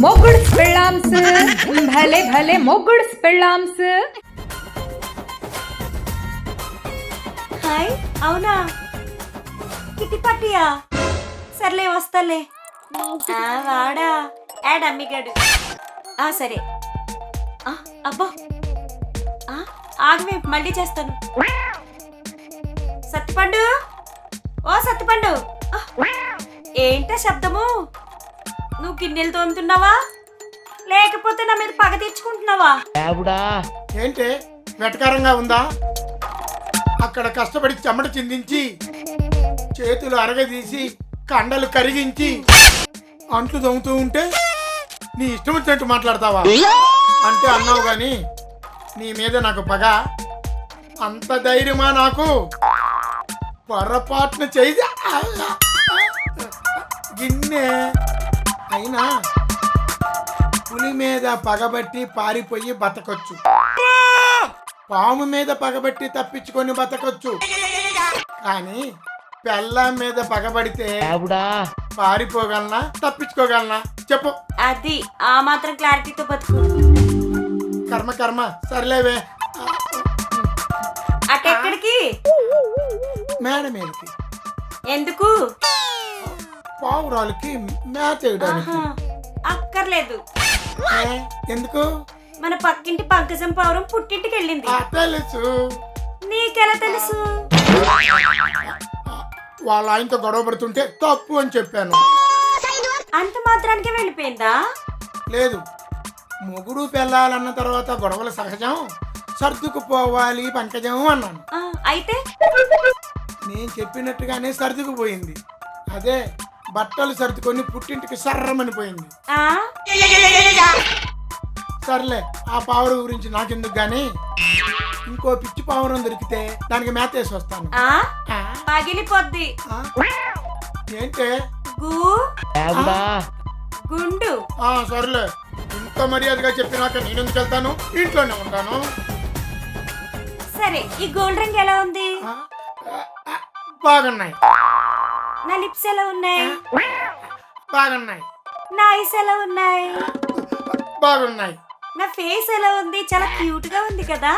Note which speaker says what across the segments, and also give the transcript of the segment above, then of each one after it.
Speaker 1: మొగుడ్స్ పెళ్ళాంస్ భలే భలే మొగుడ్స్ పెళ్ళాంస్.
Speaker 2: హాయ్, అవునా? కిట్టి పట్టియా? సర్లే వస్తాలే. వాడా యాడ్ అమ్మిగాడు. సరే. అబ్బా ఆగమే, మళ్ళీ చేస్తాను. సత్తిపండు, ఓ సత్తిపండు, ఏంటా శబ్దము? నువ్వు గిన్నెలు తోముతున్నావా లేకపోతే నా మీద పగ తీర్చుకుంటున్నావా?
Speaker 3: ఏంటి వెటకారంగా ఉందా? అక్కడ కష్టపడి చెమట చిందించి చేతులు అరగదీసి కండలు కరిగించి అంట్లు తోముతూ ఉంటే నీ ఇష్టం వచ్చినట్టు మాట్లాడతావా? అంటే అన్నావు గాని నీ మీద నాకు పగ. అంత ధైర్యమా నాకు? పొరపాటున చేయి గిన్నె అయినా పులి మీద పగబట్టి పారిపోయి బతకొచ్చు, పాము మీద పగబట్టి తప్పించుకొని బతకొచ్చు, కానీ పెళ్ళాం మీద పగబడితే పారిపోగలనా తప్పించుకోగలనా చెప్పు?
Speaker 2: అది ఆ మాత్రం క్లారిటీతో బతుకు.
Speaker 3: కర్మ కర్మ, సర్లేవే.
Speaker 2: అటెక్కడికి?
Speaker 3: మేడ మీదకి.
Speaker 2: ఎందుకు?
Speaker 3: పావురాలకి మ్యాచ్ వేయడానికి.
Speaker 2: అక్కర్లేదు.
Speaker 3: ఎందుకు?
Speaker 2: మన పక్కింటి పంకజం పావురం పుట్టింటికి వెళ్ళింది.
Speaker 3: తెలుసు.
Speaker 2: నీకెలా తెలుసు?
Speaker 3: వాళ్ళ ఆయనతో గొడవ పడుతుంటే తప్పు అని చెప్పాను.
Speaker 2: అంత మాత్రానికి వెళ్ళిపోయిందా?
Speaker 3: లేదు, మొగుడు పెళ్ళాలన్న తర్వాత గొడవలు సహజం, సర్దుకుపోవాలి పంకజం అన్నాను.
Speaker 2: అయితే
Speaker 3: నేను చెప్పినట్టుగానే సర్దుకుపోయింది. అదే బట్టలు సర్దుకొని పుట్టింటికి సర్రమని పోయింది. సర్లే, ఆ పావురం గురించి నాకెందుకు గాని, ఇంకో పిచ్చి పావురం దొరికితే దానికి మేత వేసి వస్తాను.
Speaker 2: పగిలిపోద్ది.
Speaker 3: ఏంటే?
Speaker 2: గుండు.
Speaker 3: సర్లే, ఇంత మర్యాదగా చెప్పినాక నేను ఎందుకు వెళ్తాను? ఇంట్లోనే ఉంటాను.
Speaker 2: సరే, ఈ గోల్డ్ రంగు ఎలా ఉంది?
Speaker 3: బాగున్నాయి.
Speaker 2: నా లిప్స్ ఎలా ఉన్నాయి?
Speaker 3: బాగున్నాయి.
Speaker 2: నా ఐస్ ఎలా ఉన్నాయి?
Speaker 3: బాగున్నాయి.
Speaker 2: నా ఫేస్ ఎలా ఉంది? చాలా క్యూట్ గా ఉంది కదా?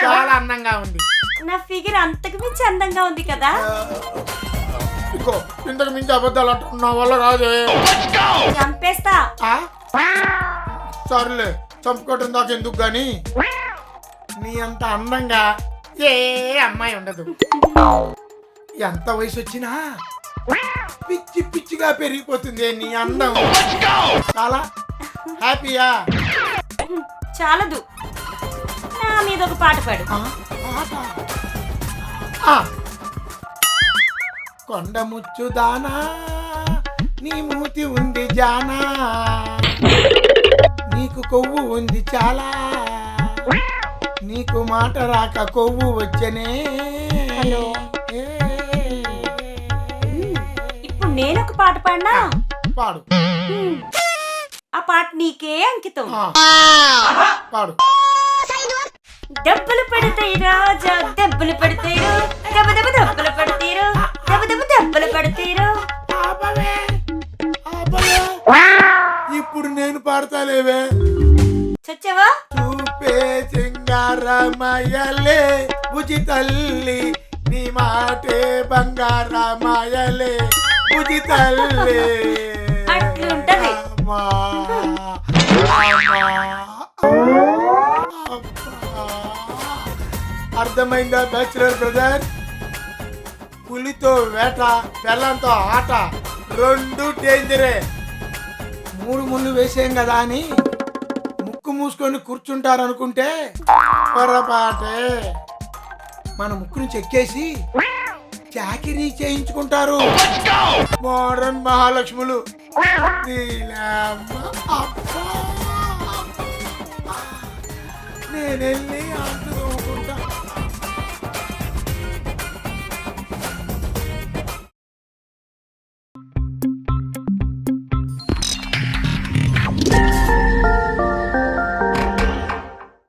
Speaker 3: చాలా అందంగా ఉంది.
Speaker 2: నా ఫిగర్ అంతకు మించి అందంగా ఉంది కదా?
Speaker 3: ఇంకో ఇంతకు మించి అబద్ధాలు నా వల్ల కాదే.
Speaker 2: చంపేస్తా.
Speaker 3: సర్లే, చంపుకోవటం దాకా ఎందుకు గాని, నీ అంత అందంగా ఏ అమ్మాయి ఉండదు. ఎంత వయసు వచ్చినా పిచ్చి పిచ్చిగా పెరిగిపోతుంది నీ అందం. చాలా హ్యాపీయా?
Speaker 2: చాలదు, నా మీద ఒక పాట పాడు.
Speaker 3: కొండ ముచ్చు దానా నీ మూతి ఉంది జానా, నీకు కొవ్వు ఉంది చాలా, నీకు మాట రాక కొవ్వు వచ్చనే.
Speaker 2: ఇప్పుడు నేనొక పాట పాడినా?
Speaker 3: పాడు.
Speaker 2: ఆ పాట నీకే అంకితం.
Speaker 3: పాడు.
Speaker 2: దెబ్బలు పెడతాయి రాజా, దెబ్బలు పెడతారు, దెబ్బ దెబ్బ దెబ్బలు పెడతారు, దెబ్బ దెబ్బ దెబ్బలు పెడతారు.
Speaker 3: ఇప్పుడు నేను పాడతాలేవే.
Speaker 2: చచ్చావా?
Speaker 3: చూపే సింగారమయలే బుజి తల్లి, నీ మాటే బంగారమయలే బుజి తల్లి.
Speaker 2: అట్లుంటది.
Speaker 3: అర్థమైందా బ్యాచులర్ బ్రదర్? పులితో వేట, బెల్లంతో ఆట, రెండు డేంజరే. 3 ముళ్ళు వేసేం కదా అని ముక్కు మూసుకొని కూర్చుంటారు అనుకుంటే పొరపాటే. మన ముక్కుని చెక్కేసి చాకిరీ చేయించుకుంటారు మోడర్న్ మహాలక్ష్ములు. నేను వెళ్ళి అంటుకుంటా.